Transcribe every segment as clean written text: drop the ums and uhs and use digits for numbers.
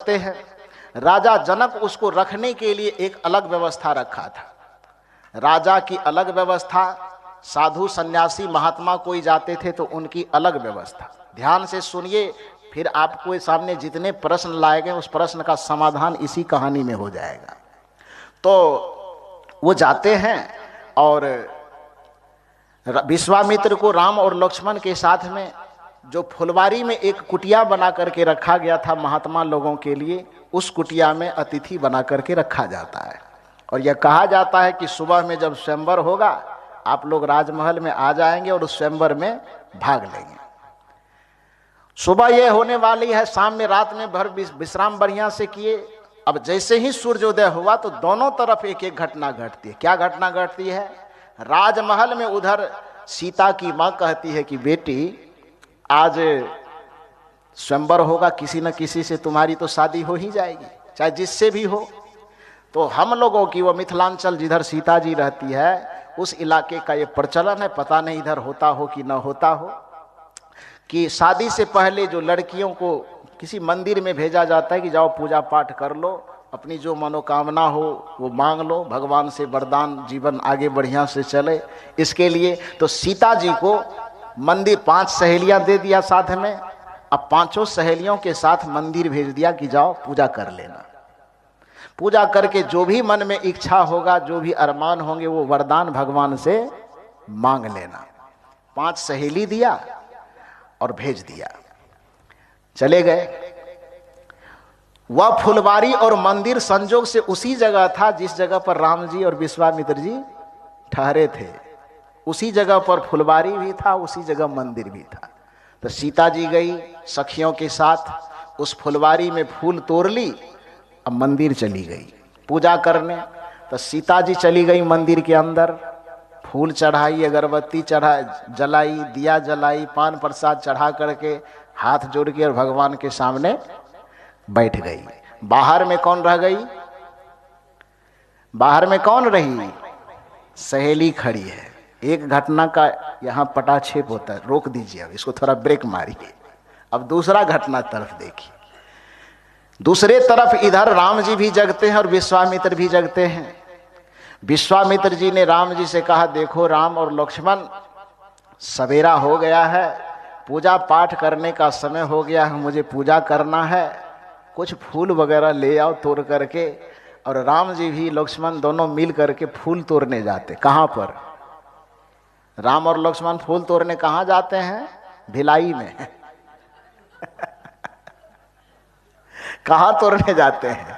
रखते हैं। राजा जनक उसको रखने के लिए एक अलग व्यवस्था रखा था। राजा की अलग व्यवस्था, साधु सन्यासी महात्मा कोई जाते थे तो उनकी अलग व्यवस्था। ध्यान से सुनिए, फिर आपको सामने जितने प्रश्न लाए गए उस प्रश्न का समाधान इसी कहानी में हो जाएगा। तो वो जाते हैं और विश्वामित्र को राम और लक्ष्मण के साथ में जो फुलवारी में एक कुटिया बना करके रखा गया था महात्मा लोगों के लिए, उस कुटिया में अतिथि बना करके रखा जाता है। और यह कहा जाता है कि सुबह में जब स्वयंवर होगा आप लोग राजमहल में आ जाएंगे और उस स्वयंवर में भाग लेंगे। सुबह यह होने वाली है, शाम में रात में भर विश्राम बढ़िया से किए। अब जैसे ही सूर्योदय हुआ तो दोनों तरफ एक एक घटना घटती है। क्या घटना घटती है? राजमहल में उधर सीता की माँ कहती है कि बेटी आज स्वयंवर होगा, किसी न किसी से तुम्हारी तो शादी हो ही जाएगी, चाहे जिससे भी हो। तो हम लोगों की, वो मिथिलांचल जिधर सीता जी रहती है उस इलाके का ये प्रचलन है, पता नहीं इधर होता हो कि न होता हो, कि शादी से पहले जो लड़कियों को किसी मंदिर में भेजा जाता है कि जाओ पूजा पाठ कर लो, अपनी जो मनोकामना हो वो मांग लो, भगवान से वरदान, जीवन आगे बढ़िया से चले इसके लिए। तो सीता जी को मंदिर 5 सहेलियां दे दिया साथ में। अब 5 सहेलियों के साथ मंदिर भेज दिया कि जाओ पूजा कर लेना। पूजा करके जो भी मन में इच्छा होगा, जो भी अरमान होंगे, वो वरदान भगवान से मांग लेना। 5 सहेली दिया और भेज दिया, चले गए। वह फुलवारी और मंदिर संजोग से उसी जगह था जिस जगह पर राम जी और विश्वामित्र जी ठहरे थे। उसी जगह पर फुलवारी भी था, उसी जगह मंदिर भी था। तो सीता जी गई सखियों के साथ, उस फुलवारी में फूल तोड़ ली, अब मंदिर चली गई पूजा करने। तो सीता जी चली गई मंदिर के अंदर, फूल चढ़ाई, अगरबत्ती जलाई, दिया जलाई, पान प्रसाद चढ़ा करके हाथ जोड़ के और भगवान के सामने बैठ गई। बाहर में कौन रह गई? बाहर में कौन रही? सहेली खड़ी है। एक घटना का यहाँ पटाक्षेप होता है, रोक दीजिए, अब इसको थोड़ा ब्रेक मारिए। अब दूसरा घटना तरफ देखिए। दूसरे तरफ इधर राम जी भी जगते हैं और विश्वामित्र भी जगते हैं। विश्वामित्र जी ने राम जी से कहा, देखो राम और लक्ष्मण, सवेरा हो गया है, पूजा पाठ करने का समय हो गया है, मुझे पूजा करना है, कुछ फूल वगैरह ले आओ तोड़ करके। और राम जी भी लक्ष्मण दोनों मिल करके फूल तोड़ने जाते। कहाँ पर? राम और लक्ष्मण फूल तोड़ने कहाँ जाते हैं? भिलाई में। कहाँ तोड़ने जाते हैं?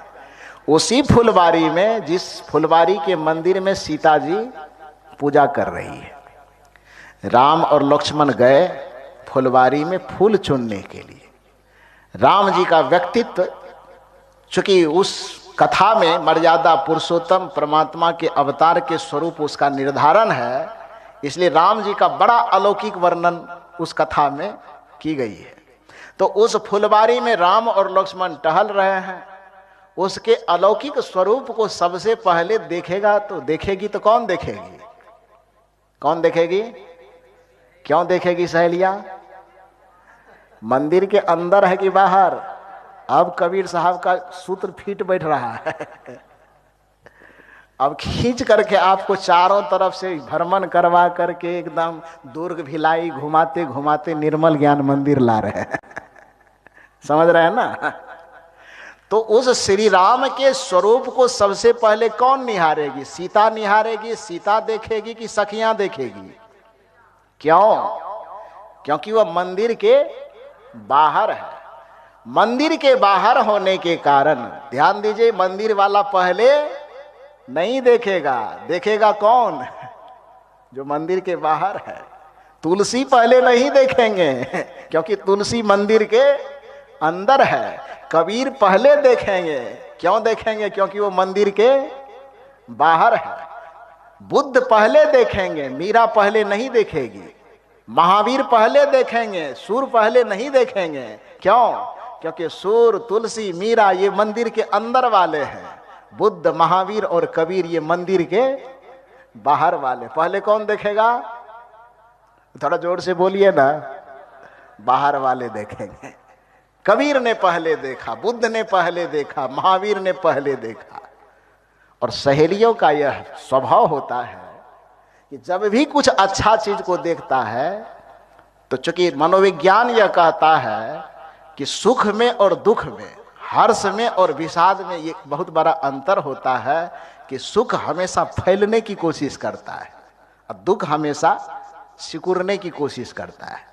उसी फुलवारी में, जिस फुलवारी के मंदिर में सीता जी पूजा कर रही है। राम और लक्ष्मण गए फुलवारी में फूल चुनने के लिए। राम जी का व्यक्तित्व, चूंकि उस कथा में मर्यादा पुरुषोत्तम परमात्मा के अवतार के स्वरूप उसका निर्धारण है, इसलिए राम जी का बड़ा अलौकिक वर्णन उस कथा में की गई है। तो उस फुलवारी में राम और लक्ष्मण टहल रहे हैं। उसके अलौकिक स्वरूप को सबसे पहले देखेगा तो देखेगी तो कौन देखेगी? कौन देखेगी? क्यों देखेगी सहेलियां? मंदिर के अंदर है कि बाहर? अब कबीर साहब का सूत्र फिट बैठ रहा है। अब खींच करके आपको चारों तरफ से भ्रमण करवा करके एकदम दुर्ग भिलाई घुमाते घुमाते निर्मल ज्ञान मंदिर ला रहे हैं। समझ रहे हैं ना? तो उस श्री राम के स्वरूप को सबसे पहले कौन निहारेगी? सीता निहारेगी। सीता देखेगी कि सखियां देखेगी? क्यों? क्योंकि वह मंदिर के बाहर है। मंदिर के बाहर होने के कारण, ध्यान दीजिए, मंदिर वाला पहले नहीं देखेगा। देखेगा कौन? जो मंदिर के बाहर है। तुलसी पहले नहीं देखेंगे क्योंकि तुलसी मंदिर के अंदर है। कबीर पहले देखेंगे। क्यों देखेंगे? क्योंकि वो मंदिर के बाहर है। बुद्ध पहले देखेंगे, मीरा पहले नहीं देखेगी। महावीर पहले देखेंगे, सूर पहले नहीं देखेंगे। क्यों? क्योंकि सूर, तुलसी, मीरा ये मंदिर के अंदर वाले हैं। बुद्ध, महावीर और कबीर ये मंदिर के बाहर वाले। पहले कौन देखेगा? थोड़ा जोर से बोलिए ना। बाहर वाले देखेंगे। कबीर ने पहले देखा, बुद्ध ने पहले देखा, महावीर ने पहले देखा। और सहेलियों का यह स्वभाव होता है कि जब भी कुछ अच्छा चीज को देखता है तो चूंकि मनोविज्ञान यह कहता है कि सुख में और दुख में, हर्ष में और विषाद में ये बहुत बड़ा अंतर होता है कि सुख हमेशा फैलने की कोशिश करता है और दुख हमेशा सिकुड़ने की कोशिश करता है।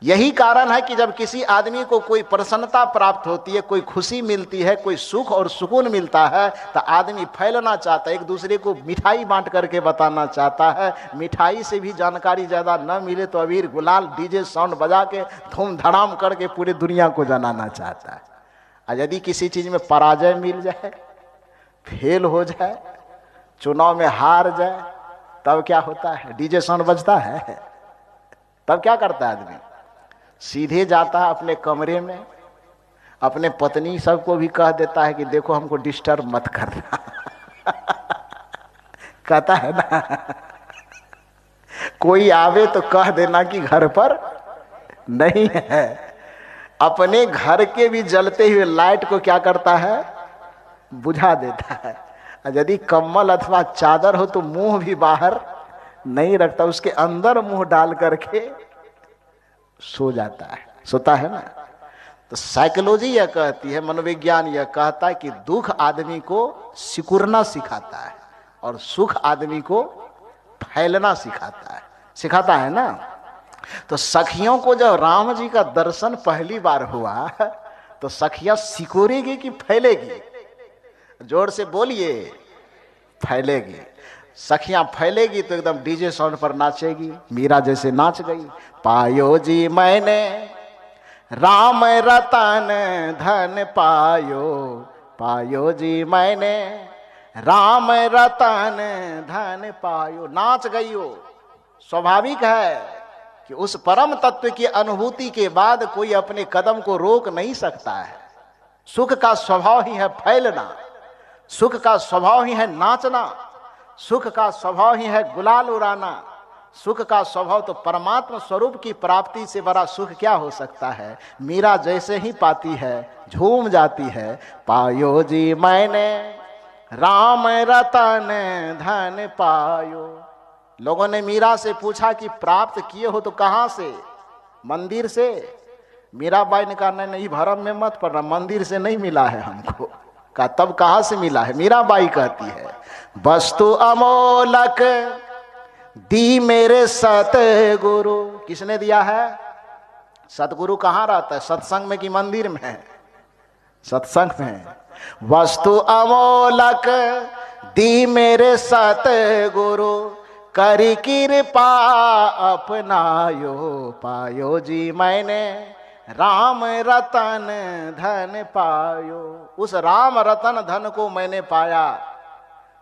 यही कारण है कि जब किसी आदमी को कोई प्रसन्नता प्राप्त होती है, कोई खुशी मिलती है, कोई सुख और सुकून मिलता है, तो आदमी फैलना चाहता है, एक दूसरे को मिठाई बांट करके बताना चाहता है। मिठाई से भी जानकारी ज़्यादा न मिले तो अबीर गुलाल डीजे साउंड बजा के धूम धड़ाम करके पूरी दुनिया को जनाना चाहता है। और यदि किसी चीज़ में पराजय मिल जाए, फेल हो जाए, चुनाव में हार जाए, तब क्या होता है? डीजे साउंड बजता है। तब क्या करता है आदमी? सीधे जाता है अपने कमरे में, अपने पत्नी सबको भी कह देता है कि देखो हमको डिस्टर्ब मत करना। कहता है ना, कोई आवे तो कह देना कि घर पर नहीं है। अपने घर के भी जलते हुए लाइट को क्या करता है? बुझा देता है। यदि कम्बल अथवा चादर हो तो मुंह भी बाहर नहीं रखता, उसके अंदर मुंह डाल करके सो जाता है, सोता है ना। तो साइकोलॉजी यह कहती है, मनोविज्ञान यह कहता है कि दुख आदमी को सिकुड़ना सिखाता है और सुख आदमी को फैलना सिखाता है ना। तो सखियों को जब राम जी का दर्शन पहली बार हुआ तो सखियां सिकुड़ेगी कि फैलेगी? जोर से बोलिए, फैलेगी। सखियां फैलेगी तो एकदम डीजे साउंड पर नाचेगी। मीरा जैसे नाच गई, पायो जी मैंने राम रतन धन पायो, पायो जी मैंने राम रतन धन पायो। नाच गई हो। स्वाभाविक है कि उस परम तत्व की अनुभूति के बाद कोई अपने कदम को रोक नहीं सकता है। सुख का स्वभाव ही है फैलना, सुख का स्वभाव ही है नाचना, सुख का स्वभाव ही है गुलाल उड़ाना। सुख का स्वभाव तो परमात्मा स्वरूप की प्राप्ति से बड़ा सुख क्या हो सकता है? मीरा जैसे ही पाती है झूम जाती है, पायो जी मैंने राम रतन धन पायो। लोगों ने मीरा से पूछा कि प्राप्त किए हो तो कहां से? मंदिर से। मीराबाई ने कहा नहीं, भरम में मत पड़ना, मंदिर से नहीं मिला है हमको। कहा तब कहां से मिला है? मीराबाई कहती है, वस्तु अमोलक दी मेरे सतगुरु। किसने दिया है? सतगुरु कहाँ रहता है? सत्संग में कि मंदिर में? सत्संग में। वस्तु अमोलक दी मेरे सतगुरु, करी कृपा अपनायो, पायो जी मैंने राम रतन धन पायो। उस राम रतन धन को मैंने पाया।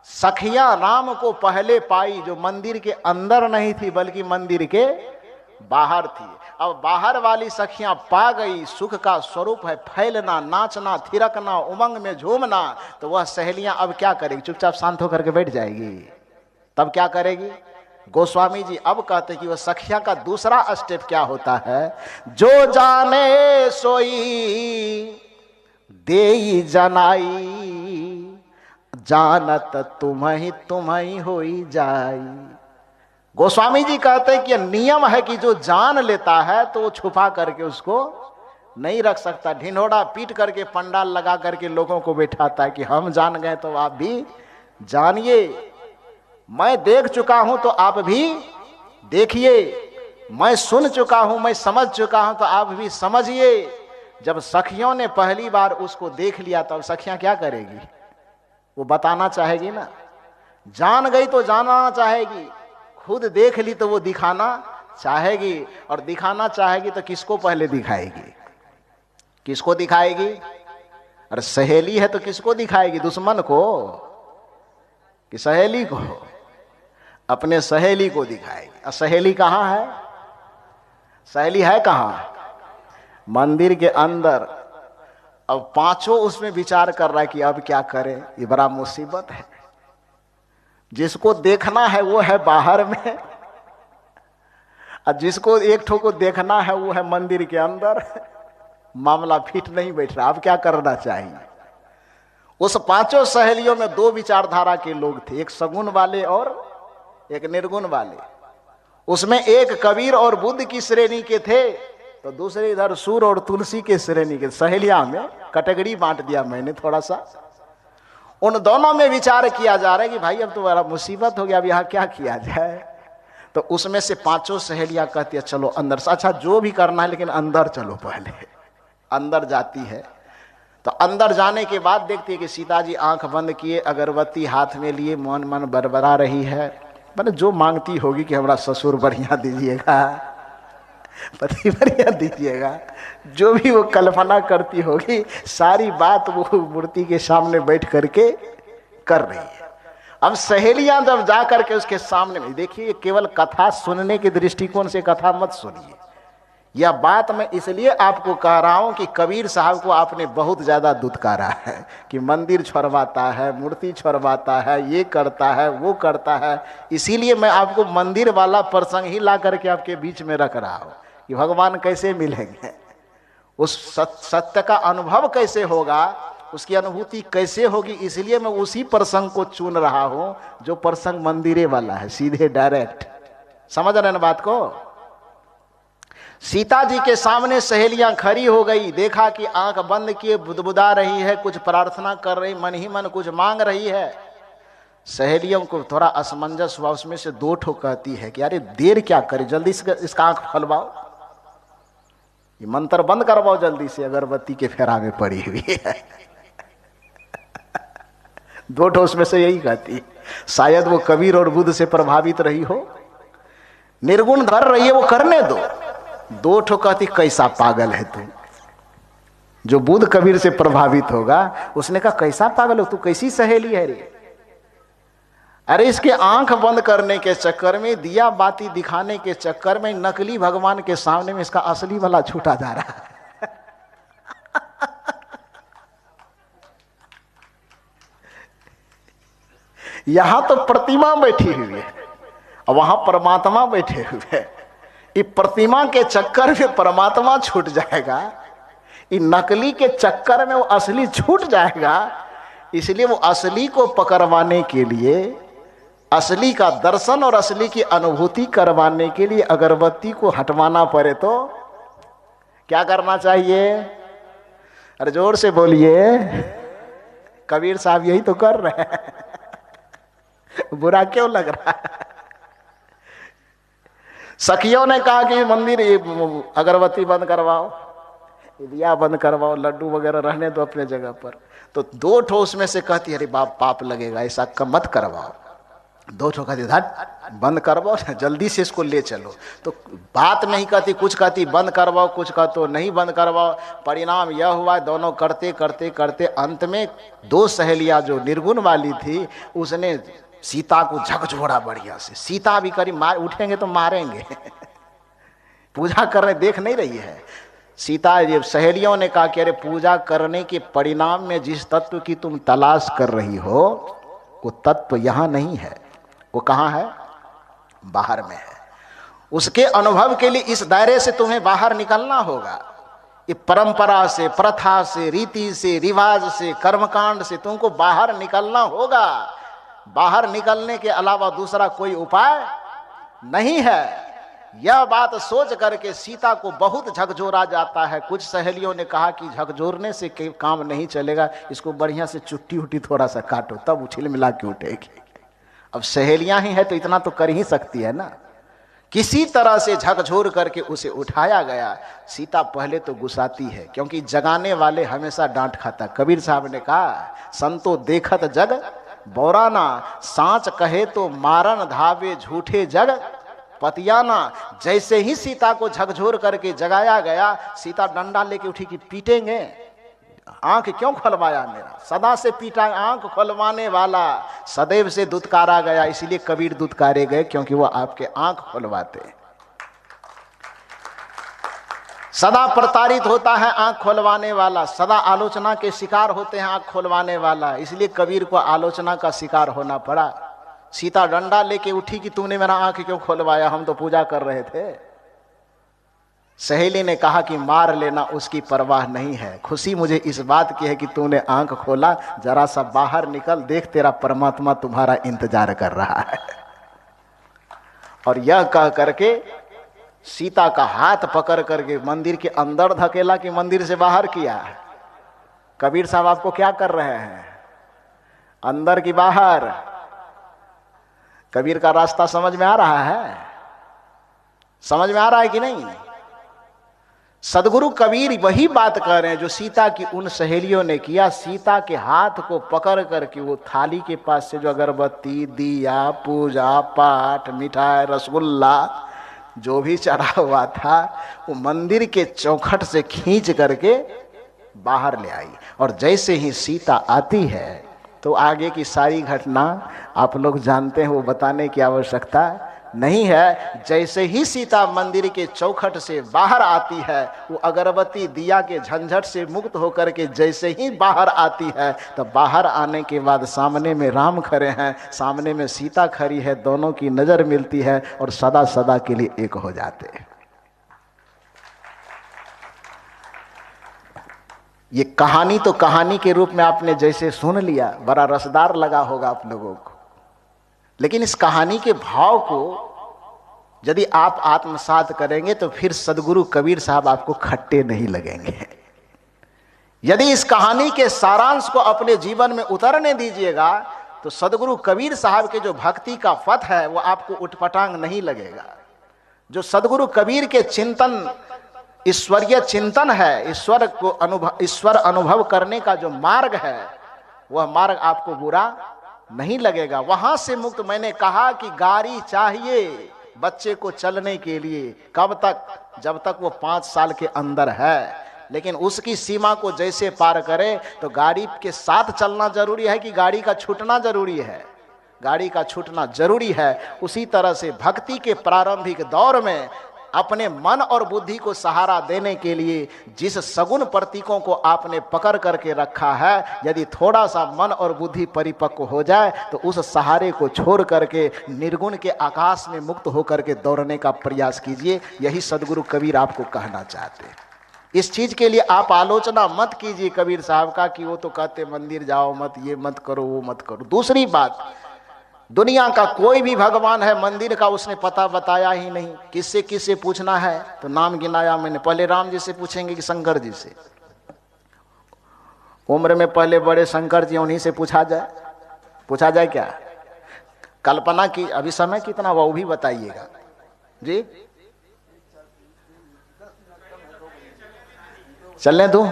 सखियां राम को पहले पाई, जो मंदिर के अंदर नहीं थी बल्कि मंदिर के बाहर थी। अब बाहर वाली सखियां पा गई सुख का स्वरूप है फैलना, नाचना, थिरकना, उमंग में झूमना। तो वह सहेलियां अब क्या करेगी? चुपचाप शांत होकर के बैठ जाएगी। तब क्या करेगी? गोस्वामी जी अब कहते कि वह सखिया का दूसरा स्टेप क्या होता है? जो जाने सोई देई जनाई, जानत तुम्हें होई जाई। गोस्वामी जी कहते हैं कि नियम है कि जो जान लेता है तो वो छुपा करके उसको नहीं रख सकता। ढिंढोड़ा पीट करके पंडाल लगा करके लोगों को बैठाता है कि हम जान गए तो आप भी जानिए, मैं देख चुका हूं तो आप भी देखिए, मैं सुन चुका हूं, मैं समझ चुका हूं तो आप भी समझिए। जब सखियों ने पहली बार उसको देख लिया तो अब सखियां क्या करेगी? वो बताना चाहेगी ना। जान गई तो जानना चाहेगी, खुद देख ली तो वो दिखाना चाहेगी। और दिखाना चाहेगी तो किसको पहले दिखाएगी? किसको दिखाएगी? अरे सहेली है तो किसको दिखाएगी? दुश्मन को कि सहेली को? अपने सहेली को दिखाएगी। और सहेली कहाँ है? सहेली है कहाँ? मंदिर के अंदर। अब पांचों उसमें विचार कर रहा है कि अब क्या करें, ये बड़ा मुसीबत है। जिसको देखना है वो है बाहर में, और जिसको एक ठो को देखना है वो है मंदिर के अंदर। मामला फिट नहीं बैठ रहा, अब क्या करना चाहिए। उस पांचों सहेलियों में दो विचारधारा के लोग थे, एक सगुण वाले और एक निर्गुण वाले। उसमें एक कबीर और बुद्ध की श्रेणी के थे, तो दूसरे इधर सूर और तुलसी के श्रेणी के। सहेलियां में कैटेगरी बांट दिया मैंने थोड़ा सा। उन दोनों में विचार किया जा रहा है कि भाई अब तो बड़ा मुसीबत हो गया, अब यहां क्या किया जाए। तो उसमें से पांचों सहेलियां कहती है चलो अंदर से, अच्छा जो भी करना है लेकिन अंदर चलो। पहले अंदर जाती है, तो अंदर जाने के बाद देखती है कि सीता जी आंख बंद किए, अगरबत्ती हाथ में लिए, मन मन बरबरा रही है। मैंने जो मांगती होगी कि हमारा ससुर बढ़िया दीजिएगा, पति बढ़िया दीजिएगा, जो भी वो कल्पना करती होगी सारी बात वो मूर्ति के सामने बैठ करके कर रही है। अब सहेलियां जब जा करके उसके सामने में, देखिए केवल कथा सुनने के दृष्टिकोण से कथा मत सुनिए। यह बात मैं इसलिए आपको कह रहा हूं कि कबीर साहब को आपने बहुत ज्यादा दुत्कारा है कि मंदिर छोड़वाता है, मूर्ति छोड़वाता है, ये करता है, वो करता है। इसीलिए मैं आपको मंदिर वाला प्रसंग ही ला करके आपके बीच में रख रहा हूं कि भगवान कैसे मिलेंगे, उस सत्य का अनुभव कैसे होगा, उसकी अनुभूति कैसे होगी। इसलिए मैं उसी प्रसंग को चुन रहा हूं जो प्रसंग मंदिरे वाला है, सीधे डायरेक्ट। समझ रहे ना बात को। सीता जी के सामने सहेलियां खड़ी हो गई, देखा कि आंख बंद किए बुदबुदा रही है, कुछ प्रार्थना कर रही, मन ही मन कुछ मांग रही है। सहेलियों को थोड़ा असमंजस हुआ, उसमें से दो ठो कहती है कि अरे देर क्या करे, जल्दी से इसका आंख खोलवाओ, ये मंत्र बंद करवाओ जल्दी से, अगरबत्ती के फेरा में पड़ी हुई है। दो ठो उसमें से यही कहती, शायद वो कबीर और बुद्ध से प्रभावित रही हो, निर्गुण धर रही है, वो करने दो। दो ठो कहती कैसा पागल है तू। जो बुद्ध कबीर से प्रभावित होगा उसने कहा कैसा पागल हो तू, कैसी सहेली है रे। अरे इसके आंख बंद करने के चक्कर में, दिया बाती दिखाने के चक्कर में, नकली भगवान के सामने में इसका असली वाला छूटा जा रहा है। यहां तो प्रतिमा बैठी हुई है और वहां परमात्मा बैठे हुए हैं। ये प्रतिमा के चक्कर में परमात्मा छूट जाएगा, ये नकली के चक्कर में वो असली छूट जाएगा। इसलिए वो असली को पकड़वाने के लिए, असली का दर्शन और असली की अनुभूति करवाने के लिए अगरबत्ती को हटवाना पड़े तो क्या करना चाहिए। अरे जोर से बोलिए, कबीर साहब यही तो कर रहे हैं। बुरा क्यों लग रहा है। सखियों ने कहा कि मंदिर अगरबत्ती बंद करवाओ, दिया बंद करवाओ, लड्डू वगैरह रहने दो अपने जगह पर। तो दो ठो उसमें से कहती अरे बाप पाप लगेगा, ऐसा मत करवाओ। दो ठो कहती हट बंद करवाओ, जल्दी से इसको ले चलो। तो बात नहीं कहती, कुछ कहती बंद करवाओ, कुछ कहते नहीं बंद करवाओ। परिणाम यह हुआ दोनों करते करते करते अंत में दो सहेलियां जो निर्गुण वाली थी उसने सीता को झकझोड़ा बढ़िया से। सीता भी करी मार, उठेंगे तो मारेंगे। पूजा करने देख नहीं रही है सीता। ये सहेलियों ने कहा कि अरे पूजा करने के परिणाम में जिस तत्व की तुम तलाश कर रही हो वो तत्व यहां नहीं है, वो कहां है, बाहर में है। उसके अनुभव के लिए इस दायरे से तुम्हें बाहर निकलना होगा। ये परंपरा से, प्रथा से, रीति से, रिवाज से, कर्मकांड से तुमको बाहर निकलना होगा। बाहर निकलने के अलावा दूसरा कोई उपाय नहीं है। यह बात सोच करके सीता को बहुत झकझोरा जाता है। कुछ सहेलियों ने कहा कि झकझोरने से काम नहीं चलेगा, इसको बढ़िया से चुट्टी उट्टी थोड़ा सा काटो तब उछिल मिला के उठेगी। अब सहेलियां ही है तो इतना तो कर ही सकती है ना। किसी तरह से झकझोर करके उसे उठाया गया। सीता पहले तो गुस्साती है क्योंकि जगाने वाले हमेशा डांट खाता। कबीर साहब ने कहा संतो देखत जग बौराना, सांच कहे तो मारन धावे झूठे जग पतियाना। जैसे ही सीता को झकझोर करके जगाया गया, सीता डंडा लेके उठी कि पीटेंगे, आंख क्यों खुलवाया मेरा, सदा से पीटा, आंख खुलवाने वाला सदैव से दुत्कारा गया। इसलिए कबीर दुत्कारे गए क्योंकि वो आपके आंख खुलवाते। सदा प्रताड़ित होता है आंख खोलवाने वाला, सदा आलोचना के शिकार होते हैं आंख खोलवाने वाला। इसलिए कबीर को आलोचना का शिकार होना पड़ा। सीता डंडा लेके उठी कि तूने मेरा आंख क्यों खोलवाया, हम तो पूजा कर रहे थे। सहेली ने कहा कि मार लेना, उसकी परवाह नहीं है, खुशी मुझे इस बात की है कि तूने आंख खोला, जरा सा बाहर निकल, देख तेरा परमात्मा तुम्हारा इंतजार कर रहा है। और यह कह करके सीता का हाथ पकड़ करके मंदिर के अंदर धकेला कि मंदिर से बाहर किया। कबीर साहब आपको क्या कर रहे हैं, अंदर की बाहर? कबीर का रास्ता समझ में आ रहा है? समझ में आ रहा है कि नहीं? सदगुरु कबीर वही बात कर रहे हैं जो सीता की उन सहेलियों ने किया। सीता के हाथ को पकड़ करके वो थाली के पास से जो अगरबत्ती, दिया, पूजा पाठ, मिठाई, रसगुल्ला जो भी चढ़ा हुआ था, वो मंदिर के चौखट से खींच करके बाहर ले आई। और जैसे ही सीता आती है तो आगे की सारी घटना आप लोग जानते हैं, वो बताने की आवश्यकता नहीं है। जैसे ही सीता मंदिर के चौखट से बाहर आती है, वो अगरबत्ती दिया के झंझट से मुक्त होकर के जैसे ही बाहर आती है, तो बाहर आने के बाद सामने में राम खड़े हैं, सामने में सीता खड़ी है, दोनों की नजर मिलती है और सदा सदा के लिए एक हो जाते हैं। ये कहानी तो कहानी के रूप में आपने जैसे सुन लिया, बड़ा रसदार लगा होगा आप लोगों को, लेकिन इस कहानी के भाव को यदि आप आत्मसात करेंगे तो फिर सदगुरु कबीर साहब आपको खट्टे नहीं लगेंगे। यदि इस कहानी के सारांश को अपने जीवन में उतरने दीजिएगा तो सदगुरु कबीर साहब के जो भक्ति का पथ है वो आपको उटपटांग नहीं लगेगा। जो सदगुरु कबीर के चिंतन, ईश्वरीय चिंतन है, ईश्वर अनुभव करने का जो मार्ग है, वह मार्ग आपको बुरा नहीं लगेगा। वहां से मुक्त, मैंने कहा कि गाड़ी चाहिए बच्चे को चलने के लिए, कब तक? जब तक वो 5 साल के अंदर है। लेकिन उसकी सीमा को जैसे पार करे तो गाड़ी के साथ चलना जरूरी है कि गाड़ी का छूटना जरूरी है? गाड़ी का छूटना जरूरी है। उसी तरह से भक्ति के प्रारंभिक दौर में अपने मन और बुद्धि को सहारा देने के लिए जिस सगुण प्रतीकों को आपने पकड़ करके रखा है, यदि थोड़ा सा मन और बुद्धि परिपक्व हो जाए तो उस सहारे को छोड़ करके निर्गुण के आकाश में मुक्त होकर के दौड़ने का प्रयास कीजिए। यही सदगुरु कबीर आपको कहना चाहते हैं। इस चीज के लिए आप आलोचना मत कीजिए कबीर साहब का कि वो तो कहते मंदिर जाओ मत, ये मत करो, वो मत करो। दूसरी बात, दुनिया का कोई भी भगवान है, मंदिर का उसने पता बताया ही नहीं। किससे किससे पूछना है तो नाम गिनाया मैंने। पहले राम जी से पूछेंगे कि शंकर जी से? उम्र में पहले बड़े शंकर जी, उन्हीं से पूछा जाए क्या? कल्पना की, अभी समय कितना वो भी बताइएगा जी। चलने दो,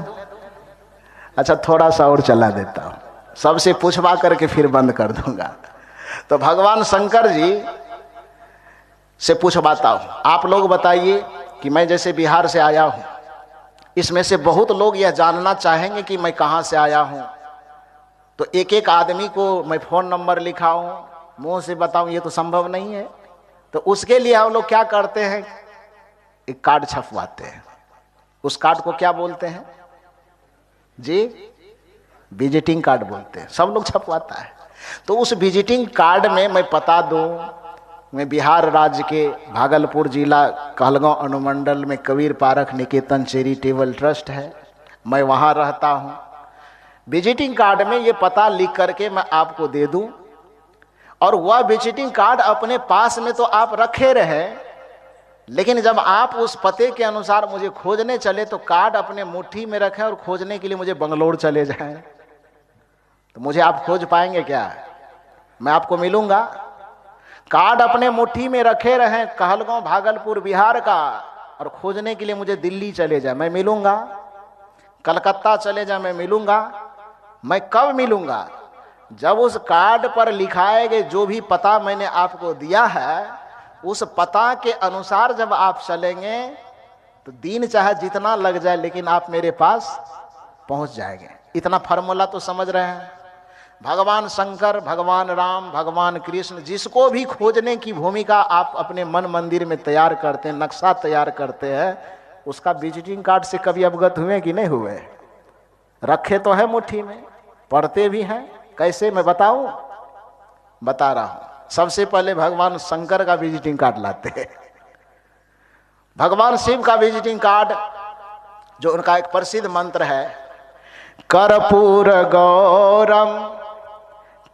अच्छा थोड़ा सा और चला देता हूं, सबसे पूछवा करके फिर बंद कर दूंगा। तो भगवान शंकर जी से पूछवाता हूं, आप लोग बताइए कि मैं जैसे बिहार से आया हूं, इसमें से बहुत लोग यह जानना चाहेंगे कि मैं कहां से आया हूं। तो एक एक आदमी को मैं फोन नंबर लिखाऊं, मुंह से बताऊं, ये तो संभव नहीं है। तो उसके लिए हम लोग क्या करते हैं, एक कार्ड छपवाते हैं। उस कार्ड को क्या बोलते हैं जी? विजिटिंग कार्ड बोलते हैं। सब लोग छपवाता है। तो उस विजिटिंग कार्ड में मैं बता दूं, मैं बिहार राज्य के भागलपुर जिला कहलगांव अनुमंडल में कबीर पारख निकेतन चैरिटेबल ट्रस्ट है, मैं वहां रहता हूं। विजिटिंग कार्ड में ये पता लिख करके मैं आपको दे दूं, और वह विजिटिंग कार्ड अपने पास में तो आप रखे रहे, लेकिन जब आप उस पते के अनुसार मुझे खोजने चले तो कार्ड अपने मुट्ठी में रखें और खोजने के लिए मुझे बंगलोर चले जाएं, तो मुझे आप खोज पाएंगे क्या? मैं आपको मिलूंगा? कार्ड अपने मुट्ठी में रखे रहें कहलगांव भागलपुर बिहार का, और खोजने के लिए मुझे दिल्ली चले जाए, मैं मिलूंगा? कलकत्ता चले जाए, मैं मिलूंगा? मैं कब मिलूंगा? जब उस कार्ड पर लिखाए गए जो भी पता मैंने आपको दिया है, उस पता के अनुसार जब आप चलेंगे तो दिन चाहे जितना लग जाए, लेकिन आप मेरे पास पहुंच जाएंगे। इतना फार्मूला तो समझ रहे हैं? भगवान शंकर, भगवान राम, भगवान कृष्ण, जिसको भी खोजने की भूमिका आप अपने मन मंदिर में तैयार करते हैं, नक्शा तैयार करते हैं, उसका विजिटिंग कार्ड से कभी अवगत हुए कि नहीं हुए? रखे तो है मुट्ठी में, पढ़ते भी हैं। कैसे, मैं बताऊं? बता रहा हूं। सबसे पहले भगवान शंकर का विजिटिंग कार्ड लाते हैं, भगवान शिव का विजिटिंग कार्ड, जो उनका एक प्रसिद्ध मंत्र है, कर्पूर गौरम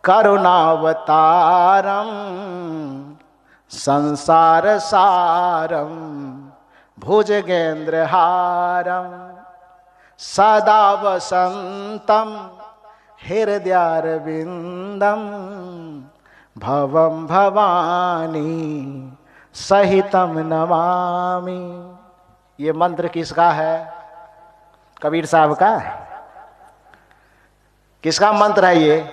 करुणावतारम संसार सारम भुजगेंद्रहारम सदा वसंतम हृदयारविंदम भवम भवानी सहितम नमामि। ये मंत्र किसका है? कबीर साहब का। किसका मंत्र है ये?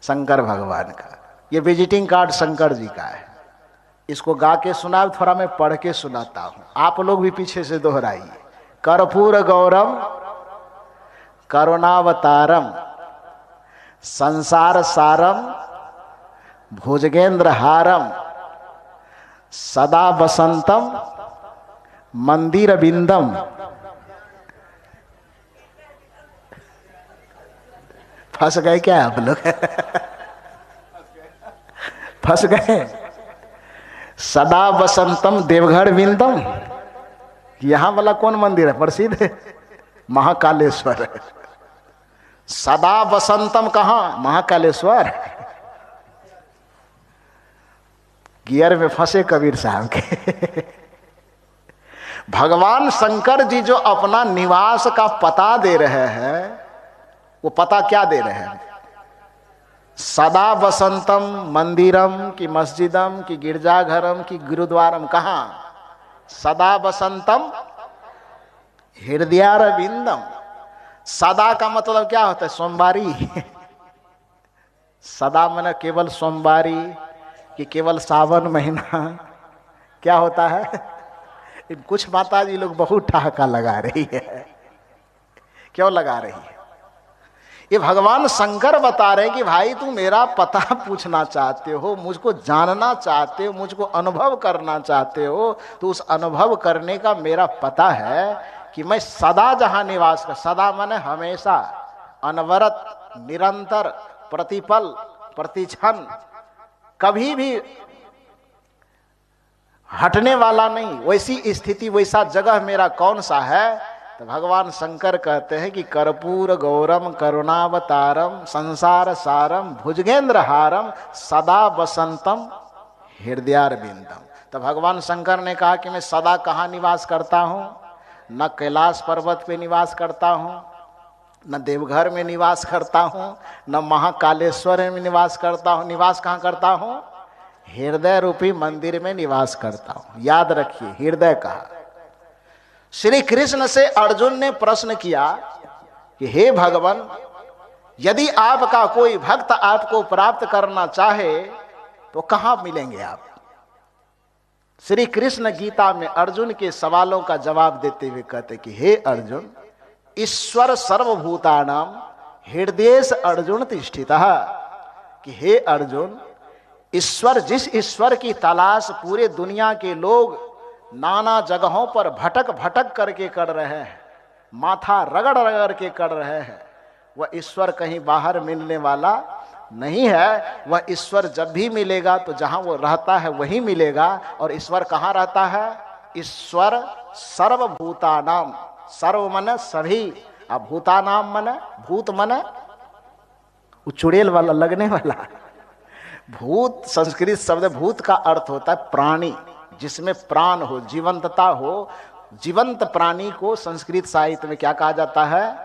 शंकर भगवान का। ये विजिटिंग कार्ड शंकर जी का है। इसको गा के सुना, थोड़ा मैं पढ़ के सुनाता हूं, आप लोग भी पीछे से दोहराइए। कर्पूर गौरम करुणावतारम संसार सारम भुजगेंद्र हारम सदा वसंतम मंदिर बिंदम। फंस गए क्या आप लोग? फंस गए। सदा वसंतम देवघर बिंदम, यहां वाला कौन मंदिर है प्रसिद्ध है? महाकालेश्वर। सदा वसंतम कहां? महाकालेश्वर। गियर में फंसे कबीर साहब के। भगवान शंकर जी जो अपना निवास का पता दे रहे हैं, वो पता क्या दे रहे हैं? सदा वसंतम मंदिरम की मस्जिदम की गिरजाघरम की गुरुद्वारम। कहां? सदा वसंतम हृदयारविंदम। सदा का मतलब क्या होता है? सोमवारी। सदा माने केवल सोमवारी कि केवल सावन महीना? क्या होता है? कुछ माता जी लोग बहुत ठहाका लगा रही है। क्यों लगा रही है? ये भगवान शंकर बता रहे हैं कि भाई तू मेरा पता पूछना चाहते हो, मुझको जानना चाहते हो, मुझको अनुभव करना चाहते हो, तो उस अनुभव करने का मेरा पता है कि मैं सदा जहां निवास कर, सदा माने हमेशा, अनवरत, निरंतर, प्रतिपल, प्रतिक्षण, कभी भी हटने वाला नहीं, वैसी स्थिति वैसा जगह मेरा कौन सा है? तो भगवान शंकर कहते हैं कि कर्पूर गौरम करुणावतारम संसार सारम भुजगेंद्र हारम सदा वसंतम हृदयारविंदम। तो भगवान शंकर ने कहा कि मैं सदा कहाँ निवास करता हूँ? न कैलाश पर्वत पे निवास करता हूँ, न देवघर में निवास करता हूँ, न महाकालेश्वर में निवास करता हूँ। निवास कहाँ करता हूँ? हृदय रूपी मंदिर में निवास करता हूँ। याद रखिए, हृदय कहा। श्री कृष्ण से अर्जुन ने प्रश्न किया कि हे भगवान, यदि आपका कोई भक्त आपको प्राप्त करना चाहे तो कहां मिलेंगे आप? श्री कृष्ण गीता में अर्जुन के सवालों का जवाब देते हुए कहते कि हे अर्जुन, ईश्वर सर्वभूतानां हृदयेश अर्जुन तिष्ठितः। कि हे अर्जुन, ईश्वर, जिस ईश्वर की तलाश पूरे दुनिया के लोग नाना जगहों पर भटक भटक करके कर रहे हैं, माथा रगड़ रगड़ के कर रहे हैं, वह ईश्वर कहीं बाहर मिलने वाला नहीं है। वह ईश्वर जब भी मिलेगा तो जहां वो रहता है वहीं मिलेगा। और ईश्वर कहाँ रहता है? ईश्वर सर्वभूतानाम, सर्व मन सभी, अब भूतानाम मन, भूत मन चुड़ैल वाला लगने वाला। भूत संस्कृत शब्द, भूत का अर्थ होता है प्राणी, जिसमें प्राण हो, जीवंतता हो। जीवंत प्राणी को संस्कृत साहित्य में क्या कहा जाता है?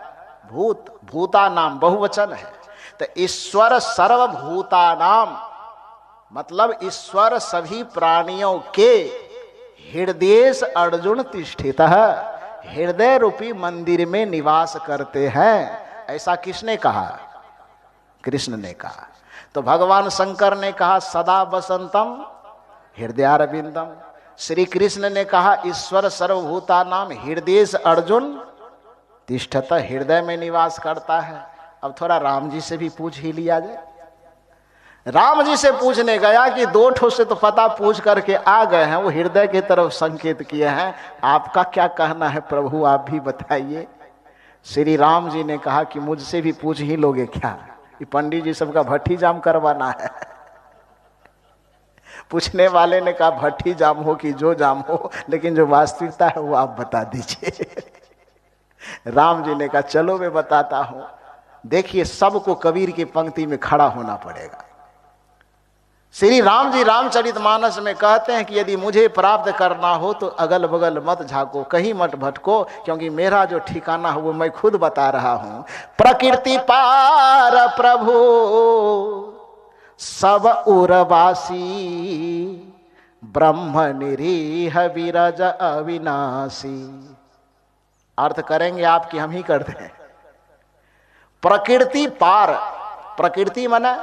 भूत। भूता नाम बहुवचन है। तो ईश्वर सर्वभूतानाम मतलब ईश्वर सभी प्राणियों के हृदयेश अर्जुन तिष्ठित है, हृदय रूपी मंदिर में निवास करते हैं। ऐसा किसने कहा? कृष्ण ने कहा। तो भगवान शंकर ने कहा सदा वसंतम हृदयारविंदम। श्री कृष्ण ने कहा ईश्वर सर्वभूतानाम हृदयेश अर्जुन तिष्ठत, हृदय में निवास करता है। अब थोड़ा राम जी से भी पूछ ही लिया जाए। राम जी से पूछने गया कि दो ठो से तो पता पूछ करके आ गए हैं, वो हृदय की तरफ संकेत किए हैं, आपका क्या कहना है प्रभु, आप भी बताइए। श्री राम जी ने कहा कि मुझसे भी पूछ ही लोगे क्या? ये पंडित जी सबका भट्टी जाम करवाना है। पूछने वाले ने कहा भट्टी जाम हो कि जो जाम हो, लेकिन जो वास्तविकता है वो आप बता दीजिए। राम जी ने कहा चलो मैं बताता हूं। देखिए, सबको कबीर की पंक्ति में खड़ा होना पड़ेगा। श्री राम जी रामचरितमानस में कहते हैं कि यदि मुझे प्राप्त करना हो तो अगल बगल मत झाको, कहीं मत भटको, क्योंकि मेरा जो ठिकाना है वो मैं खुद बता रहा हूं। प्रकृति पार प्रभु सब उर्वासी, ब्रह्म निरीह विरज अविनाशी। अर्थ करेंगे आप कि हम ही करते हैं। प्रकृति पार, प्रकृति माने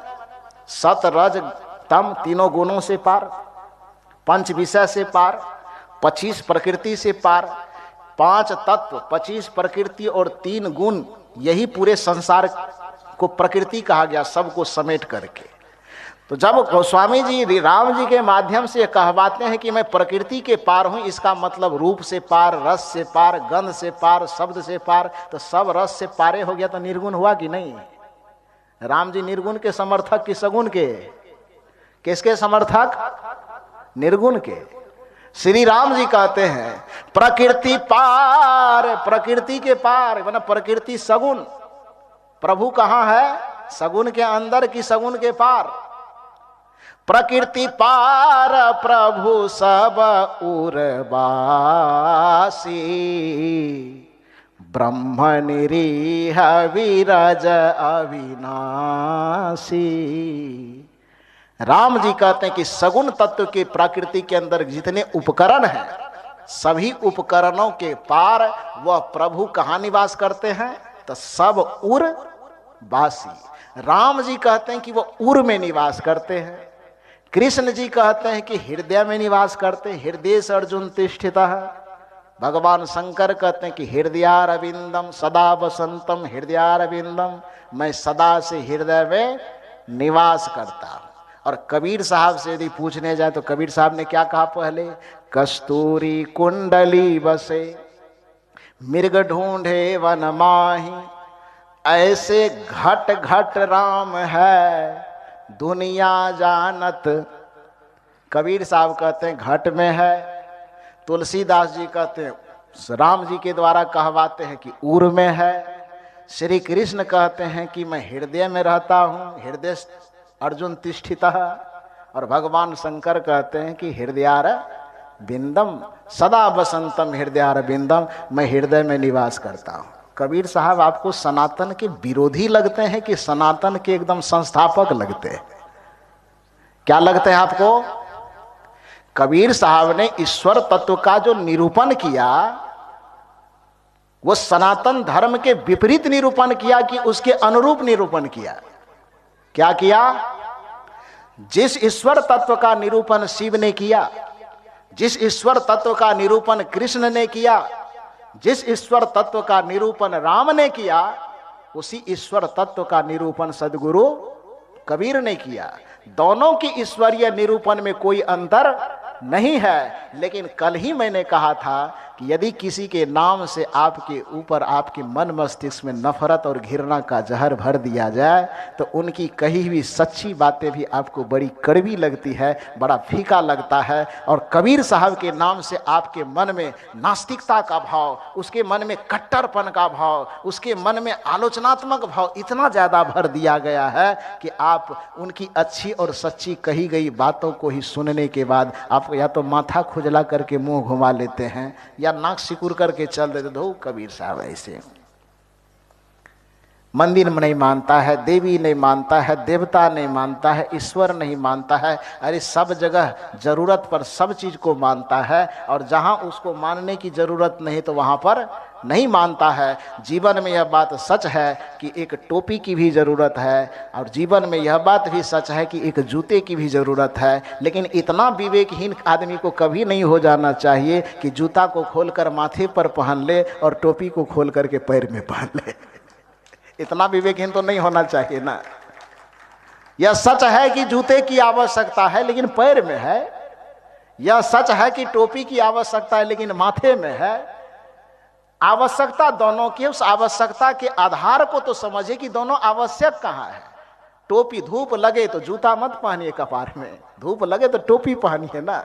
सत रज तम तीनों गुणों से पार, पंच विषय से पार, 25 प्रकृति से पार, 5 तत्व, 25 प्रकृति और 3 गुण, यही पूरे संसार को प्रकृति कहा गया, सबको समेट करके। तो जब गोस्वामी जी राम जी के माध्यम से कहवाते हैं कि मैं प्रकृति के पार हूं, इसका मतलब रूप से पार, रस से पार, गंध से पार, शब्द से पार, तो सब रस से पारे हो गया तो निर्गुण हुआ कि नहीं? राम जी निर्गुण के समर्थक कि सगुण के? किसके समर्थक? निर्गुण के। श्री राम जी कहते हैं प्रकृति पार, प्रकृति के पार माने प्रकृति सगुण, प्रभु कहां है? सगुण के अंदर कि सगुण के पार? प्रकृति पार प्रभु सब उर्वासी, ब्रह्म निरीह विरज अविनाशी। राम जी कहते हैं कि सगुण तत्व के प्रकृति के अंदर जितने उपकरण हैं, सभी उपकरणों के पार वह प्रभु कहाँ निवास करते हैं? तो सब उर्वासी। राम जी कहते हैं कि वह उर में निवास करते हैं। कृष्ण जी कहते हैं कि हृदय में निवास करते हैं, हृदय से अर्जुन तिष्ठितः। भगवान शंकर कहते हैं कि हृदयारविंदम सदा वसंतम हृदयारविंदम, मैं सदा से हृदय में निवास करता हूं। और कबीर साहब से यदि पूछने जाए तो कबीर साहब ने क्या कहा पहले? कस्तूरी कुंडली बसे मृग ढूंढे वन माही, ऐसे घट घट राम है दुनिया जानत। कबीर साहब कहते हैं घट में है, तुलसीदास जी कहते हैं राम जी के द्वारा कहवाते हैं कि उर में है, श्री कृष्ण कहते हैं कि मैं हृदय में रहता हूँ, हृदय अर्जुन तिष्ठितः, और भगवान शंकर कहते हैं कि हृदयार बिंदम सदा वसंतम हृदयार बिंदम, मैं हृदय में निवास करता हूँ। कबीर साहब आपको सनातन के विरोधी लगते हैं कि सनातन के एकदम संस्थापक लगते हैं? क्या लगते हैं आपको? कबीर साहब ने ईश्वर तत्व का जो निरूपण किया वो सनातन धर्म के विपरीत निरूपण किया कि उसके अनुरूप निरूपण किया? क्या किया? जिस ईश्वर तत्व का निरूपण शिव ने किया, जिस ईश्वर तत्व का निरूपण कृष्ण ने किया, जिस ईश्वर तत्व का निरूपण राम ने किया, उसी ईश्वर तत्व का निरूपण सद्गुरु कबीर ने किया। दोनों की ईश्वरीय निरूपण में कोई अंतर नहीं है। लेकिन कल ही मैंने कहा था कि यदि किसी के नाम से आपके ऊपर, आपके मन मस्तिष्क में नफरत और घृणा का जहर भर दिया जाए तो उनकी कही हुई सच्ची बातें भी आपको बड़ी कड़वी लगती है, बड़ा फीका लगता है। और कबीर साहब के नाम से आपके मन में नास्तिकता का भाव, उसके मन में कट्टरपन का भाव, उसके मन में आलोचनात्मक भाव इतना ज़्यादा भर दिया गया है कि आप उनकी अच्छी और सच्ची कही गई बातों को ही सुनने के बाद आप या तो माथा खुजला करके मुंह घुमा लेते हैं या नाक सिकुड़ करके चल देते। दो कबीर साहब ऐसे मंदिर में नहीं मानता है, देवी नहीं मानता है, देवता नहीं मानता है, ईश्वर नहीं मानता है। अरे सब जगह जरूरत पर सब चीज को मानता है, और जहां उसको मानने की जरूरत नहीं तो वहां पर नहीं मानता है। जीवन में यह बात सच है कि एक टोपी की भी ज़रूरत है, और जीवन में यह बात भी सच है कि एक जूते की भी ज़रूरत है। लेकिन इतना विवेकहीन आदमी को कभी नहीं हो जाना चाहिए कि जूता को खोलकर माथे पर पहन ले और टोपी को खोल करके पैर में पहन ले। इतना विवेकहीन तो नहीं होना चाहिए ना। यह सच है कि जूते की आवश्यकता है लेकिन पैर में है, यह सच है कि टोपी की आवश्यकता है लेकिन माथे में है। आवश्यकता दोनों की, उस आवश्यकता के आधार को तो समझे कि दोनों आवश्यक कहाँ है। टोपी, धूप लगे तो जूता मत पहनिए कपार में, धूप लगे तो टोपी पहनिए ना।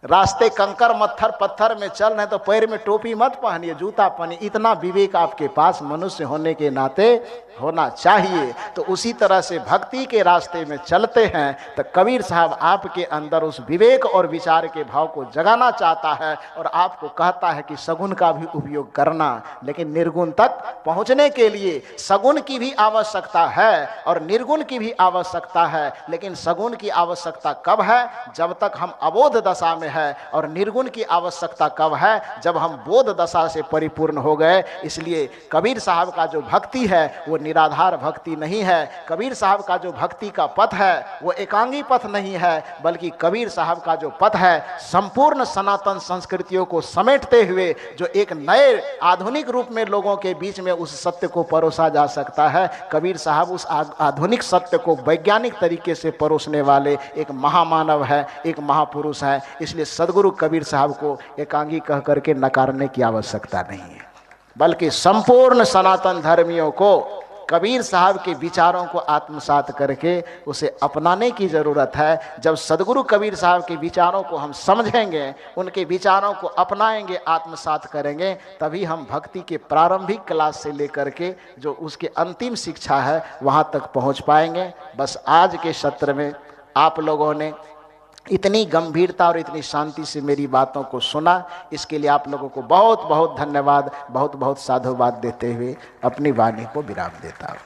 रास्ते कंकर मत्थर पत्थर में चल रहे तो पैर में टोपी मत पहनिए, जूता पहनिए। इतना विवेक आपके पास मनुष्य होने के नाते होना चाहिए। तो उसी तरह से भक्ति के रास्ते में चलते हैं तो कबीर साहब आपके अंदर उस विवेक और विचार के भाव को जगाना चाहता है और आपको कहता है कि सगुण का भी उपयोग करना, लेकिन निर्गुण तक पहुंचने के लिए सगुण की भी आवश्यकता है और निर्गुण की भी आवश्यकता है। लेकिन सगुण की आवश्यकता कब है? जब तक हम अबोध दशा में है। और निर्गुण की आवश्यकता कब है? जब हम बोध दशा से परिपूर्ण हो गए। इसलिए कबीर साहब का जो भक्ति है वो निराधार भक्ति नहीं है। कबीर साहब का जो भक्ति का पथ है वो एकांगी पथ नहीं है, बल्कि कबीर साहब का जो पथ है संपूर्ण सनातन संस्कृतियों को समेटते हुए जो एक नए आधुनिक रूप में लोगों के बीच में उस सत्य को परोसा जा सकता है। कबीर साहब उस आधुनिक सत्य को वैज्ञानिक तरीके से परोसने वाले एक महामानव है, एक महापुरुष है। इसलिए सदगुरु कबीर साहब को एकांगी कह करके नकारने की आवश्यकता नहीं है, बल्कि संपूर्ण सनातन धर्मियों को कबीर साहब के विचारों को आत्मसात करके उसे अपनाने की ज़रूरत है। जब सदगुरु कबीर साहब के विचारों को हम समझेंगे, उनके विचारों को अपनाएंगे, आत्मसात करेंगे, तभी हम भक्ति के प्रारंभिक क्लास से लेकर के जो उसके अंतिम शिक्षा है वहाँ तक पहुँच पाएंगे। बस आज के सत्र में आप लोगों ने इतनी गंभीरता और इतनी शांति से मेरी बातों को सुना, इसके लिए आप लोगों को बहुत बहुत धन्यवाद, बहुत बहुत साधुवाद देते हुए अपनी वाणी को विराम देता हूँ।